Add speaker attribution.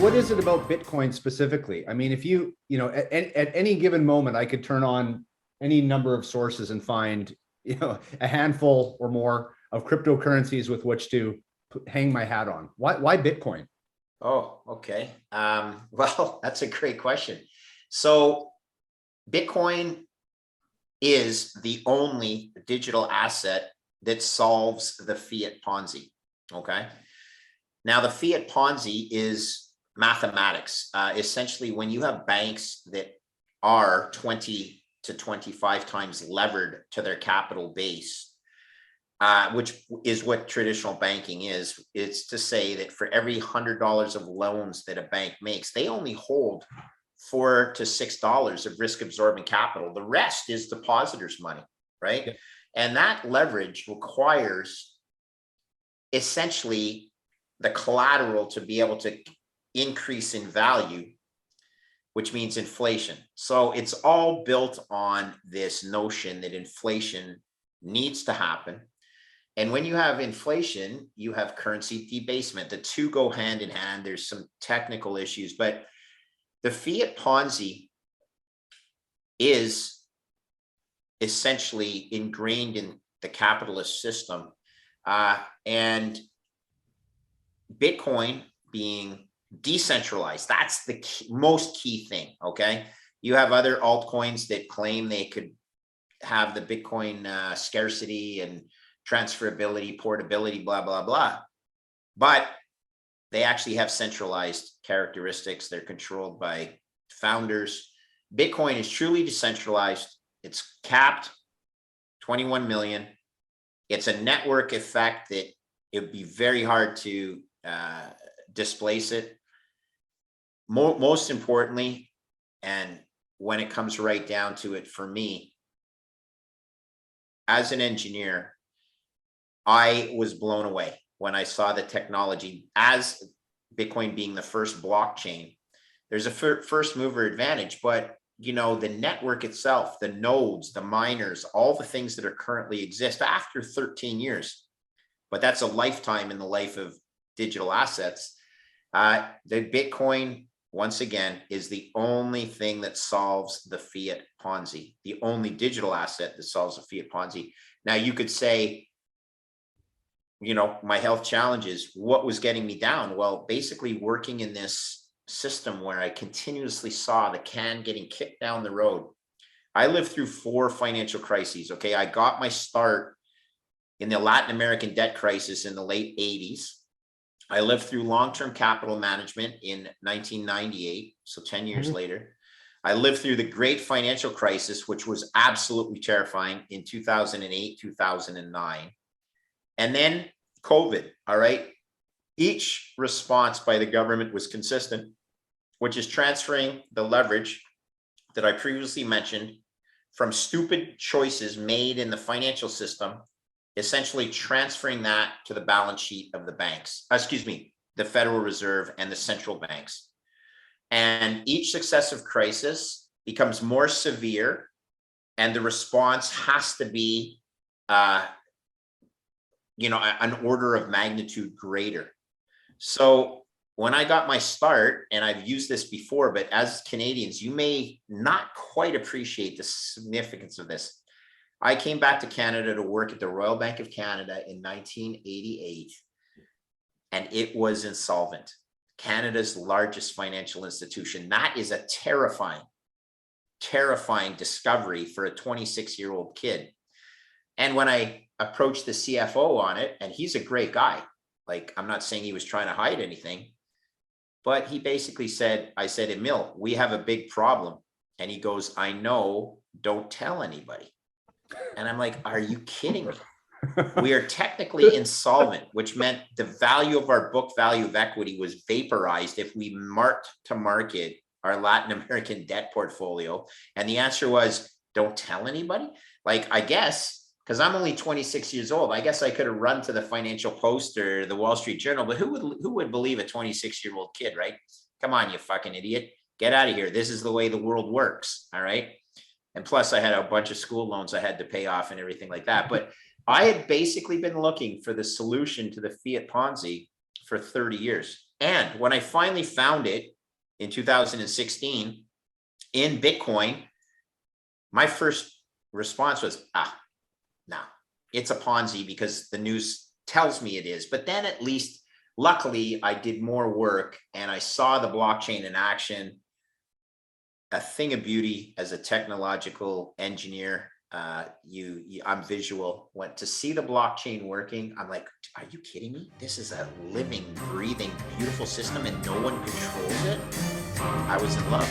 Speaker 1: what is it about Bitcoin specifically? I mean, if at any given moment, I could turn on any number of sources and find, a handful or more of cryptocurrencies with which to hang my hat on. Why Bitcoin?
Speaker 2: Oh, okay. Well, that's a great question. So Bitcoin is the only digital asset that solves the fiat Ponzi. Okay. Now, the fiat Ponzi is mathematics. Essentially, when you have banks that are 20 to 25 times levered to their capital base, which is what traditional banking is, it's to say that for every $100 of loans that a bank makes, they only hold $4 to $6 of risk absorbing capital. The rest is depositors' money, right?
Speaker 1: Yep.
Speaker 2: And that leverage requires essentially the collateral to be able to increase in value, which means inflation. So it's all built on this notion that inflation needs to happen. And when you have inflation, you have currency debasement. The two go hand in hand. There's some technical issues, but the fiat Ponzi is essentially ingrained in the capitalist system. And Bitcoin being decentralized, that's the most key thing, okay? You have other altcoins that claim they could have the Bitcoin scarcity and transferability, portability, blah, blah, blah. But they actually have centralized characteristics. They're controlled by founders. Bitcoin is truly decentralized. It's capped 21 million. It's a network effect that it would be very hard to displace it. Most importantly, and when it comes right down to it, for me, as an engineer, I was blown away when I saw the technology as Bitcoin being the first blockchain. There's a first mover advantage, but the network itself, the nodes, the miners, all the things that are currently exist after 13 years, but that's a lifetime in the life of digital assets. The Bitcoin, once again, is the only thing that solves the fiat Ponzi, the only digital asset that solves the fiat Ponzi. Now, you could say, my health challenges, what was getting me down? Well, basically working in this system where I continuously saw the can getting kicked down the road. I lived through 4 financial crises. Okay. I got my start in the Latin American debt crisis in the late 80s. I lived through long-term capital management in 1998. So 10 years later, I lived through the great financial crisis, which was absolutely terrifying in 2008, 2009. And then COVID, all right? Each response by the government was consistent, which is transferring the leverage that I previously mentioned from stupid choices made in the financial system, essentially transferring that to the balance sheet of the banks, the Federal Reserve and the central banks. And each successive crisis becomes more severe, and the response has to be an order of magnitude greater. So when I got my start, and I've used this before, but as Canadians, you may not quite appreciate the significance of this. I came back to Canada to work at the Royal Bank of Canada in 1988, and it was insolvent. Canada's largest financial institution. That is a terrifying, terrifying discovery for a 26-year-old kid. And when I approached the CFO on it, and he's a great guy, like, I'm not saying he was trying to hide anything, but he basically said, I said, Emil, we have a big problem. And he goes, I know, don't tell anybody. And I'm like, are you kidding me? We are technically insolvent, which meant the value of our book value of equity was vaporized if we marked to market our Latin American debt portfolio. And the answer was, don't tell anybody. Like, I guess, because I'm only 26 years old, I guess I could have run to the Financial Post or the Wall Street Journal, but who would believe a 26-year-old kid, right? Come on, you fucking idiot. Get out of here. This is the way the world works. All right. And plus I had a bunch of school loans I had to pay off and everything like that. But I had basically been looking for the solution to the fiat Ponzi for 30 years. And when I finally found it in 2016 in Bitcoin, my first response was, no, it's a Ponzi because the news tells me it is. But then at least, luckily, I did more work and I saw the blockchain in action. A thing of beauty as a technological engineer. I'm visual. Went to see the blockchain working. I'm like, are you kidding me? This is a living, breathing, beautiful system and no one controls it. I was in love.